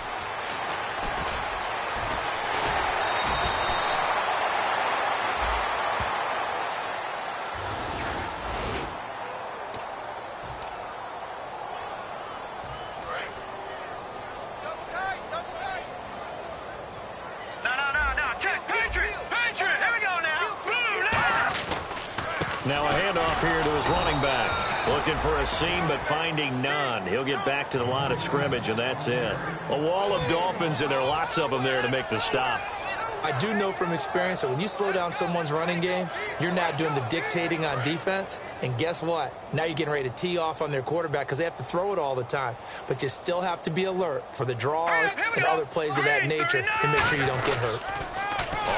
Now a handoff here to his running back. Looking for a seam, but finding none. He'll get back to the line of scrimmage, and that's it. A wall of Dolphins, and there are lots of them there to make the stop. I do know from experience that when you slow down someone's running game, you're not doing the dictating on defense. And guess what? Now you're getting ready to tee off on their quarterback because they have to throw it all the time. But you still have to be alert for the draws and other plays of that nature to make sure you don't get hurt.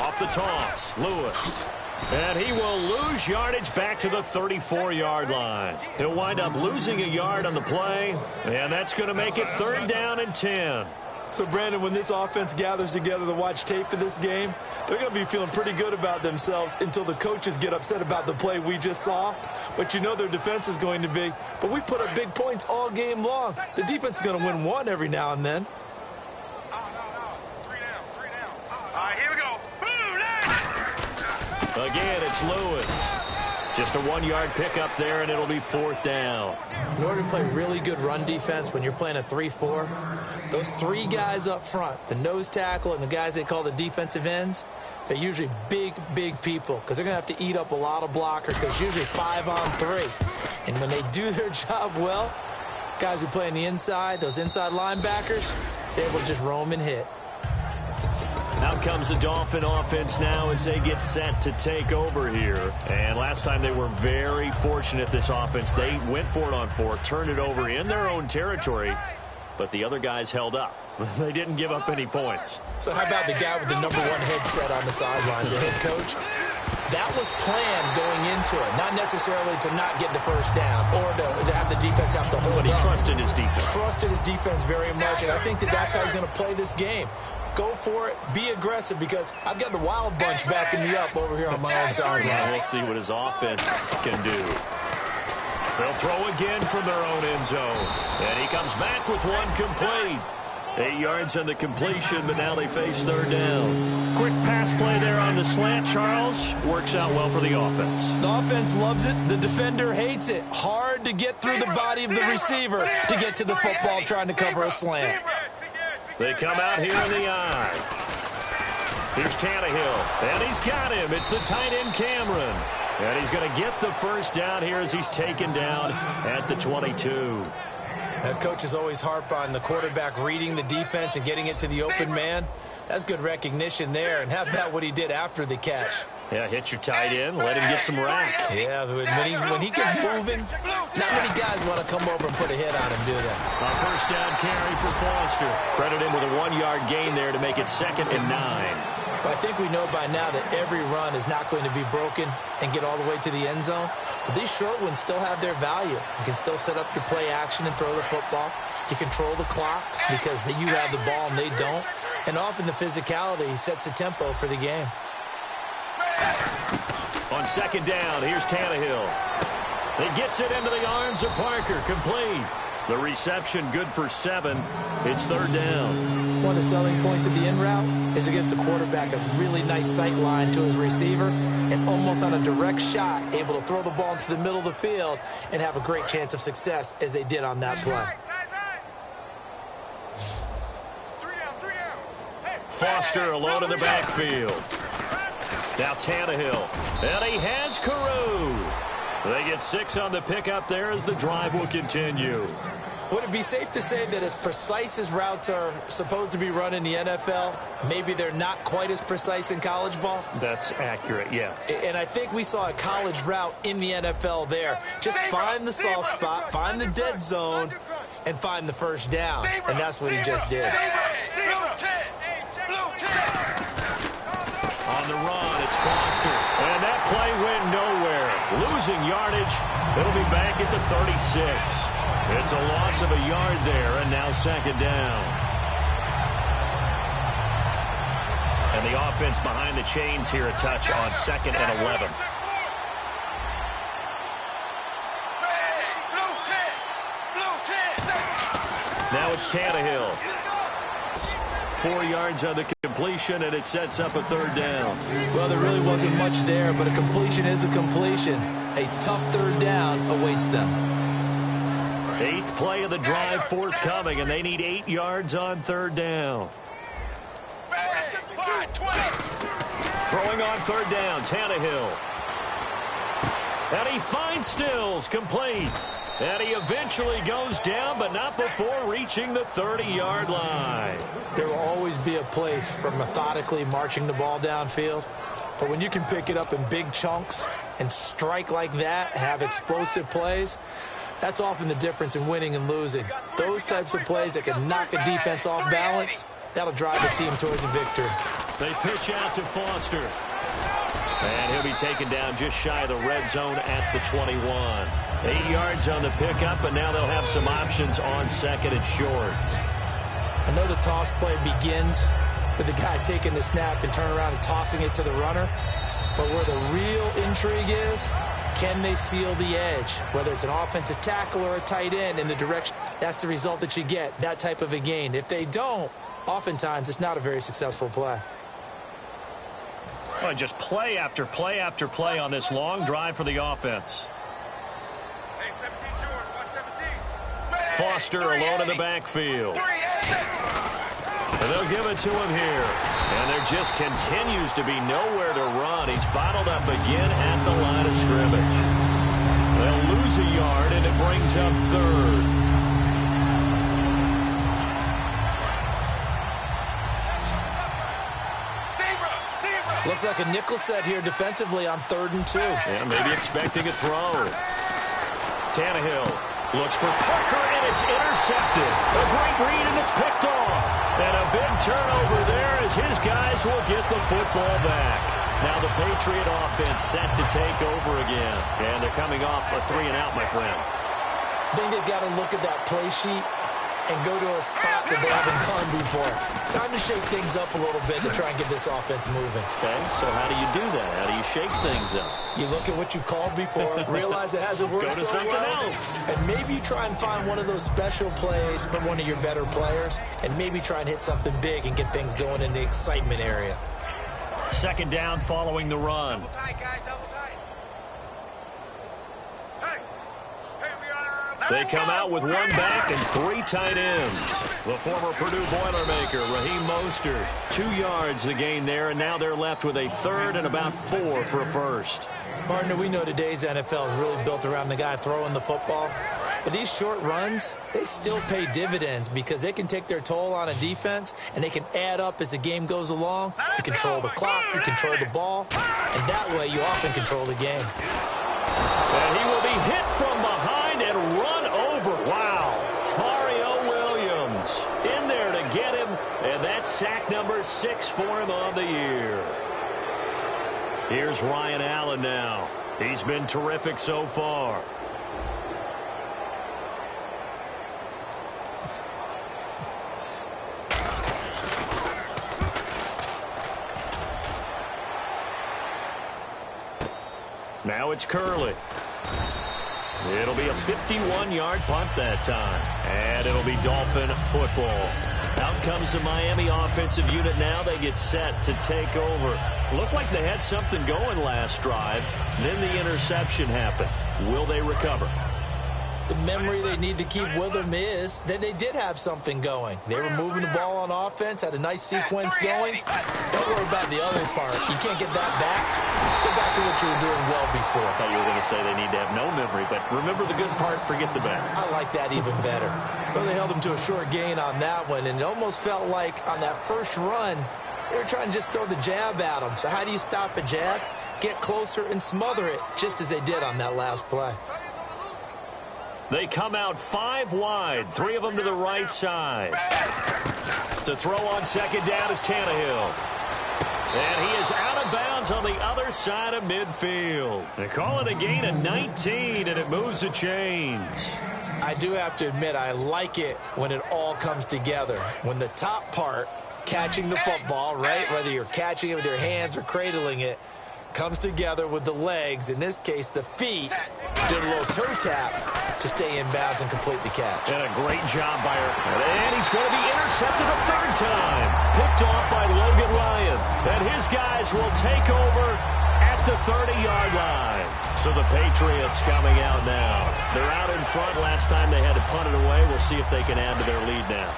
Off the toss, Lewis. And he will lose yardage back to the 34-yard line. He'll wind up losing a yard on the play, and that's going to make it 3rd down and 10. So, Brandon, when this offense gathers together to watch tape for this game, they're going to be feeling pretty good about themselves until the coaches get upset about the play we just saw. But you know their defense is going to be. But we put up big points all game long. The defense is going to win one every now and then. Again, it's Lewis. Just a 1-yard pickup there, and it'll be 4th down. In order to play really good run defense when you're playing a 3-4, those 3 guys up front, the nose tackle and the guys they call the defensive ends, they're usually big, big people because they're going to have to eat up a lot of blockers because it's usually 5-on-3. And when they do their job well, guys who play on the inside, those inside linebackers, they're able to just roam and hit. Out comes the Dolphin offense now as they get set to take over here. And last time they were very fortunate, this offense. They went for it on fourth, turned it over in their own territory, but the other guys held up. They didn't give up any points. So how about the guy with the #1 headset on the sidelines, the head coach? That was planned going into it, not necessarily to not get the first down or to have the defense have to hold But he up. trusted his defense. Trusted his defense very much, and I think that's how he's going to play this game. Go for it. Be aggressive, because I've got the wild bunch backing me up over here on my own sideline. Yeah, we'll see what his offense can do. They'll throw again from their own end zone. And he comes back with one complete. 8 yards on the completion, but now they face third down. Quick pass play there on the slant, Charles. Works out well for the offense. The offense loves it. The defender hates it. Hard to get through the body of the receiver to get to the football trying to cover a slant. They come out here in the eye. Here's Tannehill, and he's got him. It's the tight end Cameron. And he's going to get the first down here as he's taken down at the 22. Coaches always harp on the quarterback reading the defense and getting it to the open man. That's good recognition there. And how about what he did after the catch? Yeah, hit your tight end, let him get some rack. Yeah, when he gets moving, not many guys want to come over and put a hit on him, do they? A first down carry for Foster. Credit him with a 1-yard gain there to make it 2nd and 9. Well, I think we know by now that every run is not going to be broken and get all the way to the end zone. But these short ones still have their value. You can still set up your play action and throw the football. You control the clock because you have the ball and they don't. And often the physicality sets the tempo for the game. On 2nd down, here's Tannehill. He gets it into the arms of Parker, complete. The reception good for 7. It's 3rd down. One of the selling points of the in route is against the quarterback, a really nice sight line to his receiver, and almost on a direct shot, able to throw the ball into the middle of the field and have a great chance of success as they did on that play. Foster alone in the backfield. Now Tannehill, and he has Carew. They get 6 on the pickup there as the drive will continue. Would it be safe to say that as precise as routes are supposed to be run in the NFL, maybe they're not quite as precise in college ball? That's accurate, yeah. And I think we saw a college route in the NFL there. Just find the soft spot, find the dead zone, and find the first down. And that's what he just did. On the run, it's Foster. And that play went nowhere. Losing yardage. It'll be back at the 36. It's a loss of a yard there, and now 2nd down. And the offense behind the chains here a touch on 2nd and 11. Now it's Tannehill. 4 yards on the completion, and it sets up a 3rd down. Well, there really wasn't much there, but a completion is a completion. A tough 3rd down awaits them. 8th play of the drive forthcoming, and they need 8 yards on 3rd down. Throwing on 3rd down, Tannehill. And he finds Stills, complete. And he eventually goes down, but not before reaching the 30-yard line. There will always be a place for methodically marching the ball downfield. But when you can pick it up in big chunks and strike like that, have explosive plays, that's often the difference in winning and losing. Those types of plays that can knock a defense off balance, that'll drive a team towards a victory. They pitch out to Foster. And he'll be taken down just shy of the red zone at the 21. 8 yards on the pickup, and now they'll have some options on 2nd and short. I know the toss play begins with the guy taking the snap and turn around and tossing it to the runner. But where the real intrigue is, can they seal the edge? Whether it's an offensive tackle or a tight end in the direction, that's the result that you get, that type of a gain. If they don't, oftentimes it's not a very successful play. Well, just play after play after play on this long drive for the offense. Foster alone in the backfield. And they'll give it to him here. And there just continues to be nowhere to run. He's bottled up again at the line of scrimmage. They'll lose a yard, and it brings up 3rd. Looks like a nickel set here defensively on 3rd and 2. Yeah, maybe expecting a throw. Tannehill looks for Parker, and it's intercepted. A great read, and it's picked off. And a big turnover there as his guys will get the football back. Now the Patriot offense set to take over again. And they're coming off a 3-and-out, my friend. I think they've got to look at that play sheet and go to a spot that they haven't gone before. Time to shake things up a little bit to try and get this offense moving. Okay, so how do you do that? How do you shake things up? You look at what you've called before, realize it hasn't worked Go to so something well, else. and maybe you try and find one of those special plays from one of your better players, and maybe try and hit something big and get things going in the excitement area. 2nd down following the run. Double tight, guys, double tight. Hey, we are They come out with 1 back and 3 tight ends. The former Purdue Boilermaker, Raheem Mostert, 2 yards the gain there, and now they're left with a 3rd and about 4 for a first. Partner, we know today's NFL is really built around the guy throwing the football. But these short runs, they still pay dividends because they can take their toll on a defense, and they can add up as the game goes along. You control the clock, you control the ball, and that way you often control the game. And he will be hit from behind and run over. Wow. Mario Williams in there to get him, and that's sack number 6 for him on the year. Here's Ryan Allen now. He's been terrific so far. Now it's Curley. It'll be a 51-yard punt that time. And it'll be Dolphin football. Out comes the Miami offensive unit now. They get set to take over. Looked like they had something going last drive. Then the interception happened. Will they recover? The memory they need to keep with them is that they did have something going. They were moving the ball on offense, had a nice sequence going. Don't worry about the other part. You can't get that back. Let's go back to what you were doing well before. I thought you were going to say they need to have no memory, but remember the good part, forget the bad. I like that even better. Well, they held him to a short gain on that one, and it almost felt like on that first run, they were trying to just throw the jab at him. So how do you stop a jab? Get closer and smother it, just as they did on that last play. They come out 5 wide, 3 of them to the right side. To throw on 2nd down is Tannehill. And he is out of bounds on the other side of midfield. They call it a gain of 19, and it moves the chains. I do have to admit, I like it when it all comes together. When the top part, catching the football, right, whether you're catching it with your hands or cradling it, comes together with the legs, in this case the feet, did a little toe tap to stay in bounds and complete the catch. And a great job by her. And he's going to be intercepted a 3rd time. Picked off by Logan Ryan. And his guys will take over at the 30-yard line. So the Patriots coming out now. They're out in front. Last time they had to punt it away. We'll see if they can add to their lead now.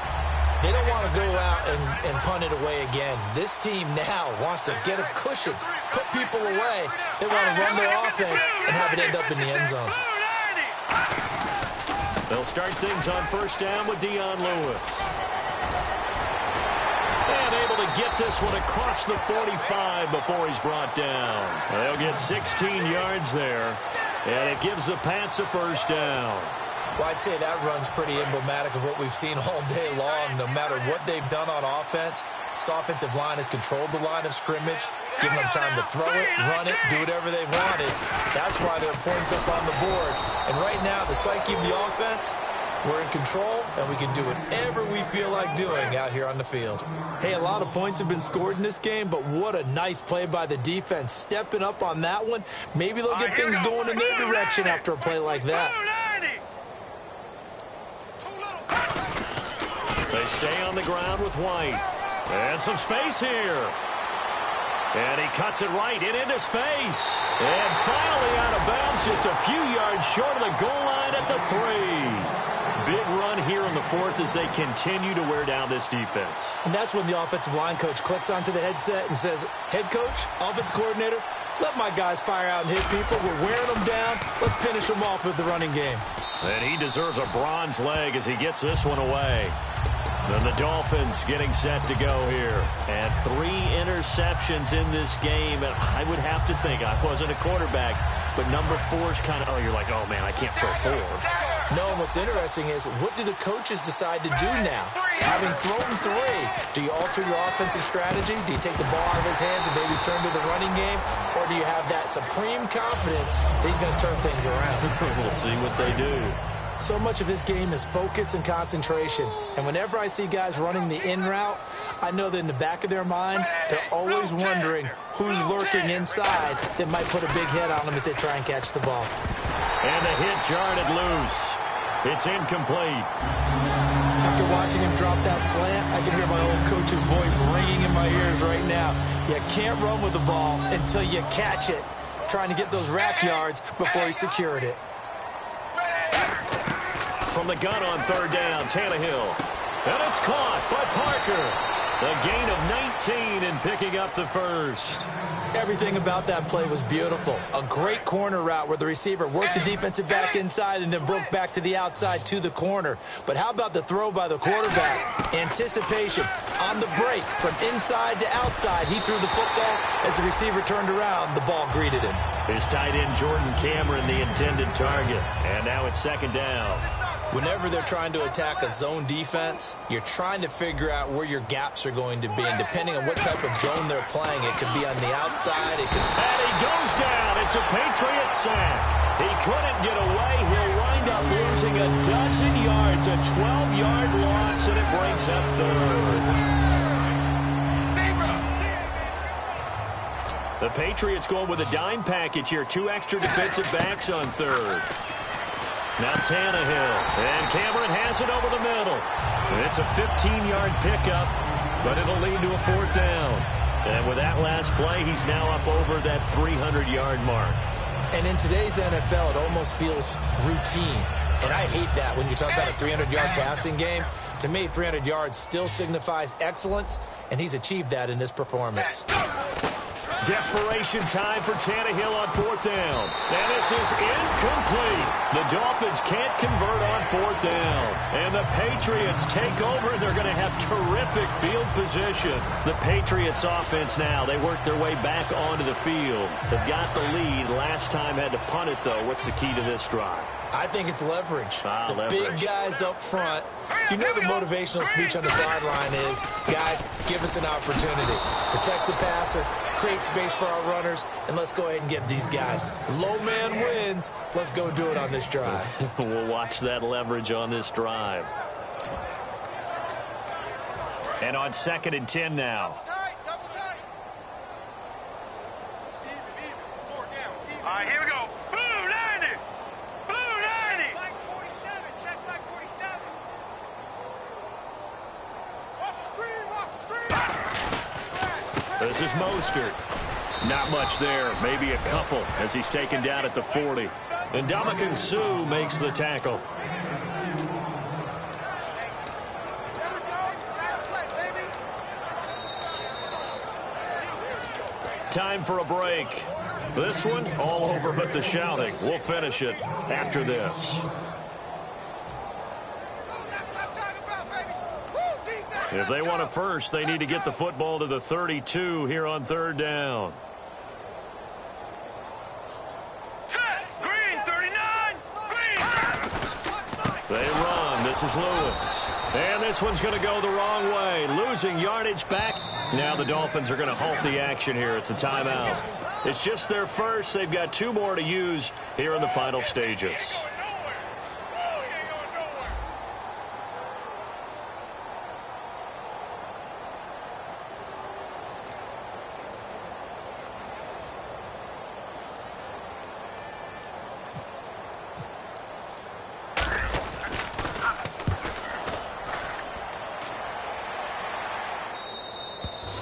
They don't want to go out and punt it away again. This team now wants to get a cushion, put people away. They want to run their offense and have it end up in the end zone. They'll start things on 1st down with Dion Lewis. And able to get this one across the 45 before he's brought down. They'll get 16 yards there, and it gives the Pats a 1st down. Well, I'd say that run's pretty emblematic of what we've seen all day long. No matter what they've done on offense, this offensive line has controlled the line of scrimmage, giving them time to throw it, run it, do whatever they wanted. That's why there are points up on the board. And right now, the psyche of the offense, we're in control, and we can do whatever we feel like doing out here on the field. Hey, a lot of points have been scored in this game, but what a nice play by the defense. Stepping up on that one, maybe they'll get things going in their direction after a play like that. They stay on the ground with White. And some space here. And he cuts it right into space. And finally out of bounds, just a few yards short of the goal line at the 3. Big run here in the 4th as they continue to wear down this defense. And that's when the offensive line coach clicks onto the headset and says, head coach, offense coordinator, let my guys fire out and hit people. We're wearing them down. Let's finish them off with the running game. And he deserves a bronze leg as he gets this one away. Then the Dolphins getting set to go here. And 3 interceptions in this game. And I would have to think, I wasn't a quarterback, but number 4 is kind of, you're like, oh, man, I can't throw 4. No, what's interesting is, what do the coaches decide to do now? Having thrown 3, do you alter your offensive strategy? Do you take the ball out of his hands and maybe turn to the running game? Or do you have that supreme confidence that he's going to turn things around? We'll see what they do. So much of his game is focus and concentration. And whenever I see guys running the in route, I know that in the back of their mind, they're always wondering who's lurking inside that might put a big hit on them as they try and catch the ball. And the hit jarred it loose. It's incomplete. After watching him drop that slant, I can hear my old coach's voice ringing in my ears right now. You can't run with the ball until you catch it. Trying to get those rack yards before he secured it. From the gun on 3rd down, Tannehill. And it's caught by Parker. The gain of 19 and picking up the first. Everything about that play was beautiful. A great corner route where the receiver worked the defensive back inside and then broke back to the outside to the corner. But how about the throw by the quarterback? Anticipation on the break from inside to outside. He threw the football. As the receiver turned around, the ball greeted him. His tight end Jordan Cameron, the intended target. And now it's 2nd down. Whenever they're trying to attack a zone defense, you're trying to figure out where your gaps are going to be. And depending on what type of zone they're playing, it could be on the outside. And he goes down. It's a Patriot sack. He couldn't get away. He'll wind up losing a dozen yards, a 12-yard loss, and it brings up 3rd. The Patriots going with a dime package here. 2 extra defensive backs on 3rd. Now Tannehill, and Cameron has it over the middle. It's a 15-yard pickup, but it'll lead to a 4th down. And with that last play, he's now up over that 300-yard mark. And in today's NFL, it almost feels routine. And I hate that when you talk about a 300-yard passing game. To me, 300 yards still signifies excellence, and he's achieved that in this performance. Desperation time for Tannehill on 4th down. And this is incomplete. The Dolphins can't convert on 4th down. And the Patriots take over. They're going to have terrific field position. The Patriots offense now, they work their way back onto the field. They've got the lead. Last time had to punt it, though. What's the key to this drive? I think it's leverage. Leverage. Big guys up front. You know the motivational speech on the sideline is, guys, give us an opportunity. Protect the passer, create space for our runners, and let's go ahead and get these guys. Low man wins. Let's go do it on this drive. We'll watch that leverage on this drive. And on 2nd and 10 now. Double tight. All right, here we go. Blue 90. Blue 90. Flag 47. Check flag 47. Off the screen. This is Mostert. Not much there. Maybe a couple as he's taken down at the 40. And Ndamukong Suh makes the tackle. Time for a break. This one, all over but the shouting. We'll finish it after this. If they want it first, they need to get the football to the 32 here on 3rd down. Green 39. Green. They run. This is Lewis. And this one's going to go the wrong way. Losing yardage back. Now the Dolphins are going to halt the action here. It's a timeout. It's just their first. They've got 2 more to use here in the final stages.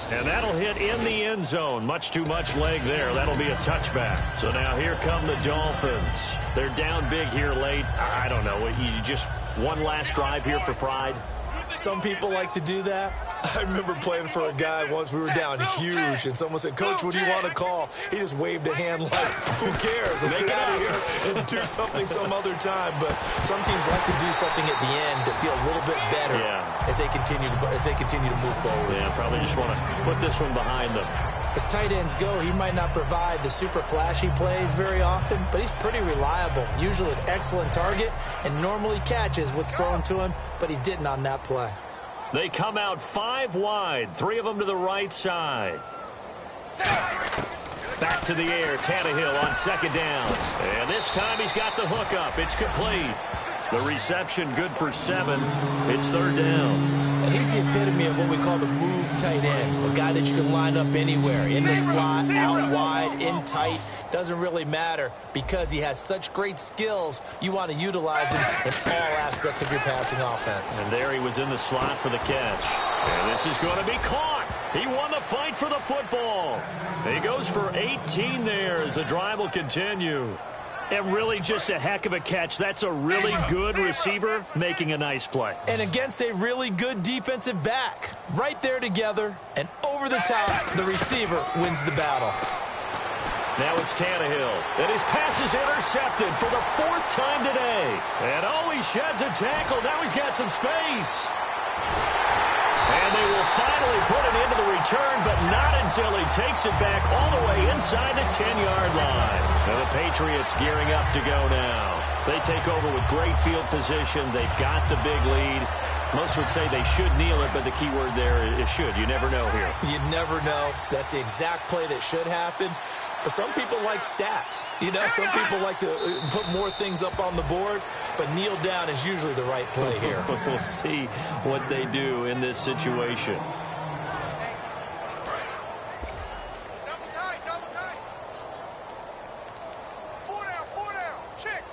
And that'll hit in the end zone. Much too much leg there. That'll be a touchback. So now here come the Dolphins. They're down big here late. I don't know. You just one last drive here for pride? Some people like to do that. I remember playing for a guy once. We were down huge, and someone said, "Coach, what do you want to call?" He just waved a hand like, "Who cares? Let's get out of here and do something some other time." But some teams like to do something at the end to feel a little bit better as they continue to move forward. Yeah, probably just want to put this one behind them. As tight ends go, he might not provide the super flashy plays very often, but he's pretty reliable. Usually an excellent target and normally catches what's thrown to him, but he didn't on that play. They come out 5 wide, 3 of them to the right side. Back to the air, Tannehill on second down. And this time he's got the hook up. It's complete. The reception good for 7. It's third down. And he's the epitome of what we call the move tight end. A guy that you can line up anywhere. In the slot, out wide, in tight. Doesn't really matter because he has such great skills. You want to utilize him in all aspects of your passing offense. And there he was in the slot for the catch. And this is going to be caught. He won the fight for the football. He goes for 18 there as the drive will continue. And really just a heck of a catch. That's a really good receiver making a nice play. And against a really good defensive back. Right there together and over the top, the receiver wins the battle. Now it's Tannehill. And his pass is intercepted for the 4th time today. And oh, he sheds a tackle. Now he's got some space. And they will finally put it into the return, but not until he takes it back all the way inside the 10-yard line. And the Patriots gearing up to go now. They take over with great field position. They've got the big lead. Most would say they should kneel it, but the key word there is should. You never know here. You never know. That's the exact play that should happen. But some people like stats. You know, some people like to put more things up on the board, but kneel down is usually the right play here. We'll see what they do in this situation. Double tight, double tight. 4 down. Check.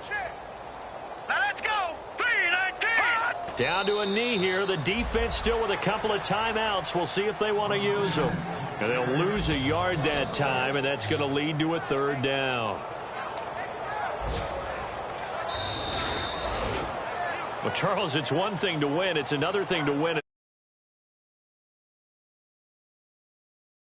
Now let's go. 3-19. Down to a knee here. The defense still with a couple of timeouts. We'll see if they want to use them. And they'll lose a yard that time, and that's going to lead to a third down. Well, Charles, it's one thing to win. It's another thing to win.